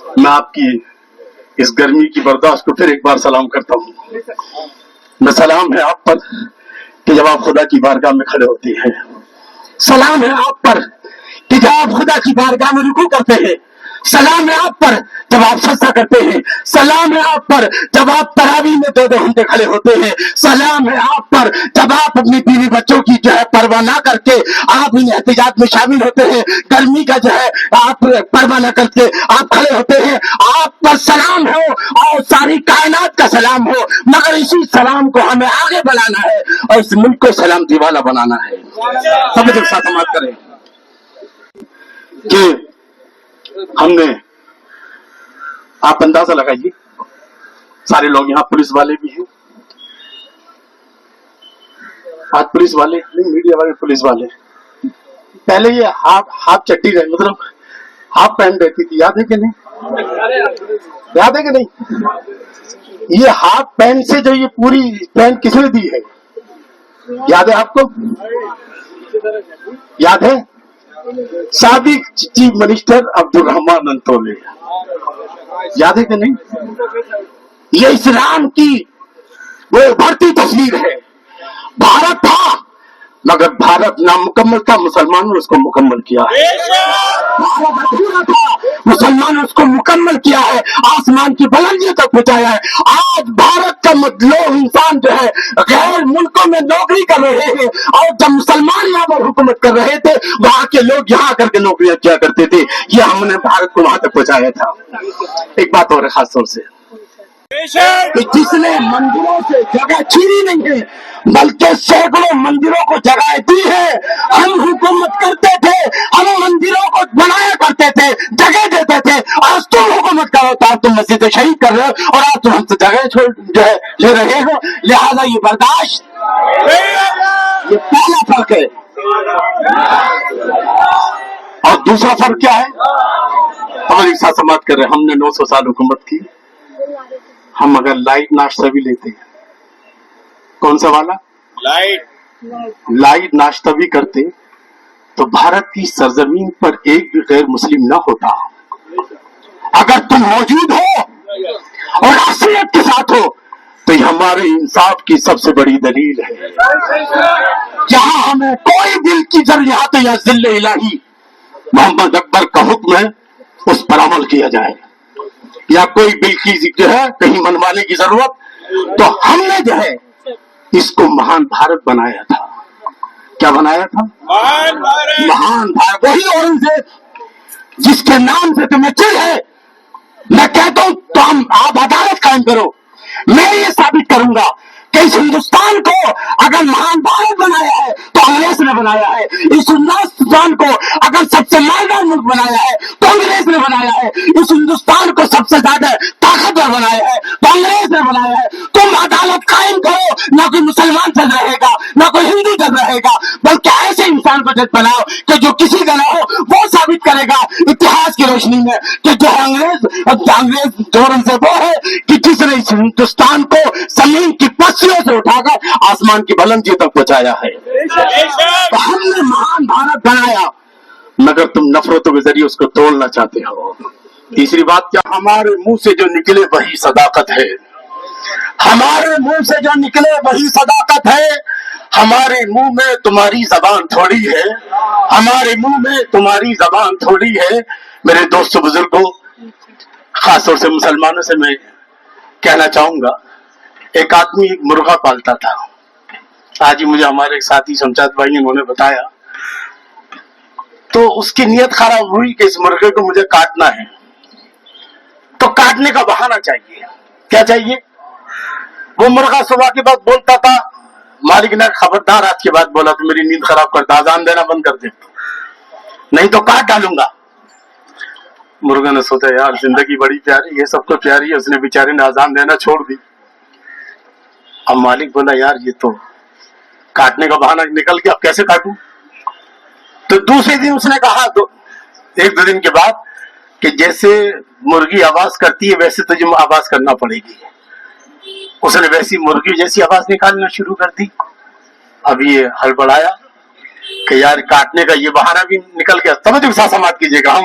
میں آپ کی اس گرمی کی برداشت کو پھر ایک بار سلام کرتا ہوں. میں سلام ہے آپ پر کہ جب آپ خدا کی بارگاہ میں کھڑے ہوتے ہیں. سلام ہے آپ پر کہ جب آپ خدا کی بارگاہ میں رکوع کرتے ہیں. سلام ہے آپ پر جب آپ سجدہ کرتے ہیں. سلام ہے آپ پر جب آپ تراویح میں 2 گھنٹے کھڑے ہوتے ہیں. سلام ہے آپ پر جب آپ اپنی بیوی بچوں کی جو ہے پرواہ نہ کر کے آپ ان احتجاج میں شامل ہوتے ہیں. گرمی کا جو ہے آپ پرواہ نہ کر کے آپ کھڑے ہوتے ہیں. آپ پر سلام ہو اور ساری کائنات کا سلام ہو، مگر اسی سلام کو ہمیں آگے بڑھانا ہے اور اس ملک کو سلامتی والا بنانا ہے. سب ایک ساتھ سماعت کریں کہ ہم نے، آپ اندازہ لگائیے، سارے لوگ یہاں پولیس والے بھی ہیں، آج پولیس والے نہیں، میڈیا والے پولیس والے. پہلے یہ ہاف چٹی رہے، مطلب ہاف پینٹ رہتی تھی، یاد ہے کہ نہیں؟ یاد ہے کہ نہیں؟ یہ ہاف پینٹ سے جو یہ پوری پینٹ کس نے دی ہے؟ یاد ہے آپ کو؟ یاد ہے؟ سابق چیف منسٹر عبدالرحمان انتولے. یاد ہے کہ نہیں؟ یہ اسلام کی وہ ابھرتی تصویر ہے. بھارت تھا مگر بھارت نامکمل تھا، مسلمانوں نے اس کو مکمل کیا ہے. بھارت ادھورا تھا، مسلمانوں نے اس کو مکمل کیا ہے، آسمان کی بلندیوں تک پہنچایا ہے. آج بھارت کا مطلوب انسان جو ہے غیر ملکوں میں نوکری کر رہے ہیں، اور جب مسلمان یہاں پر حکومت کر رہے تھے وہاں کے لوگ یہاں کر کے نوکریاں کیا کرتے تھے. یہ ہم نے بھارت کو وہاں تک پہنچایا تھا. ایک بات اور ہے خاص طور سے، جس نے مندروں سے جگہ چھینی نہیں ہے بلکہ سینکڑوں مندروں کو جگہ دی ہے. ہم حکومت کرتے تھے، ہم مندروں کو بنایا کرتے تھے، جگہ دیتے تھے. آج تم حکومت کرو تو آج تم مسجد شہید کر رہے ہو اور آج تم ہم سے جگہ چھوڑ جو ہے لے رہے ہو. لہذا یہ برداشت، یہ پہلا فرق ہے. اور دوسرا فرق کیا ہے؟ ہم ایک ساتھ سماعت کر رہے ہیں. ہم نے 900 سال حکومت کی. ہم اگر لائٹ ناشتہ بھی لیتے ہیں، کون سا والا لائٹ ناشتہ بھی کرتے تو بھارت کی سرزمین پر ایک بھی غیر مسلم نہ ہوتا. اگر تم موجود ہو اور اصلیت کے ساتھ ہو تو یہ ہمارے انصاف کی سب سے بڑی دلیل ہے. جہاں ہمیں کوئی دل کی ضروریات یا ذل الہی محمد اکبر کا حکم ہے اس پر عمل کیا جائے، یا کوئی بل کی جو ہے کہیں منوانے کی ضرورت، تو ہم نے جو ہے اس کو مہان بھارت بنایا تھا. کیا بنایا تھا؟ مہان بھارت. وہی اورنگزیب جس کے نام سے تمہیں چڑ ہے، میں کہتا ہوں تو آپ عدالت قائم کرو. میں یہ ثابت کروں گا کہ اس ہندوستان کو اگر مہان بھارت بنایا ہے تو انگریز نے بنایا ہے. اس ہندوستان کو اگر سب سے مالدار ملک بنایا ہے تو انگریز نے بنایا ہے. اس ہندوستان کو سب سے زیادہ طاقتور بنایا ہے تو انگریز نے بنایا ہے. تم عدالت قائم کرو، نہ کوئی مسلمان جج رہے گا نہ کوئی ہندو جج رہے گا، بلکہ ایسے انسان کو جج بناؤ کہ جو کسی کا نہ ہو وہ ثابت کرے گا اتہاس کی روشنی میں کہ جو انگریز جورن سے وہ ہے کہ جس نے اس ہندوستان کو زمین کی پسیوں سے اٹھا کر آسمان کی بلندیوں تک پہنچایا ہے. تو ہم نے مہان بھارت بنایا مگر تم نفرتوں کے ذریعے اس کو توڑنا چاہتے ہو. تیسری بات کیا؟ ہمارے منہ سے جو نکلے وہی صداقت ہے. ہمارے منہ سے جو نکلے وہی صداقت ہے. ہمارے منہ میں تمہاری زبان تھوڑی ہے، ہمارے منہ میں تمہاری زبان تھوڑی ہے. میرے دوستوں بزرگوں، خاص طور سے مسلمانوں سے میں کہنا چاہوں گا، ایک آدمی ایک مرغا پالتا تھا. آج ہی مجھے ہمارے ایک ساتھی شمشاد بھائی نے انہوں نے بتایا، تو اس کی نیت خراب ہوئی کہ اس مرغے کو مجھے کاٹنا ہے. تو کاٹنے کا بہانہ چاہیے. کیا چاہیے؟ وہ مرغا صبح کے بعد بولتا تھا، مالک نے خبردار آج کے بعد بولا تو میری نیند خراب کرتا، اذان دینا بند کر دے نہیں تو کاٹ ڈالوں گا. مرغا نے سوچا یار زندگی بڑی پیاری ہے، سب کو پیاری ہے، اس نے بیچارے نے اذان دینا چھوڑ دی. اب مالک بولا یار یہ تو کاٹنے کا بہانہ نکل گیا، اب کیسے کاٹوں؟ تو دوسرے دن اس نے کہا، تو ایک دو دن کے بعد، کہ جیسے مرغی آواز کرتی ہے ویسے تجھے آواز کرنا پڑے گی. اس نے ویسی مرغی جیسی آواز نکالنا شروع کر دی. اب یہ ہڑبڑایا کہ یار کاٹنے کا یہ بہانہ بھی نکل گیا. سمجھ کے ساتھ سماعت کیجیے گا. ہم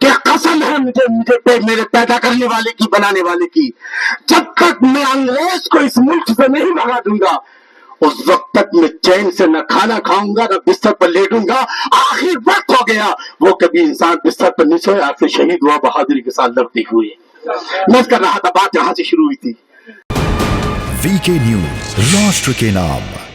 کہ قسم ہے مجھے میرے پیدا کرنے والے کی، بنانے والے کی، جب تک میں انگریز کو اس ملک سے نہیں بھگا دوں گا اس وقت تک میں چین سے نہ کھانا کھاؤں گا نہ بستر پر لیٹوں گا. آخر وقت ہو گیا. وہ کبھی انسان بستر پر نہیں سویا، آخر شہید ہوا بہادری کے ساتھ لڑتے ہوئے. میں کر رہا تھا، بات یہاں سے شروع ہوئی تھی. VK نیوز، راشٹر کے نام.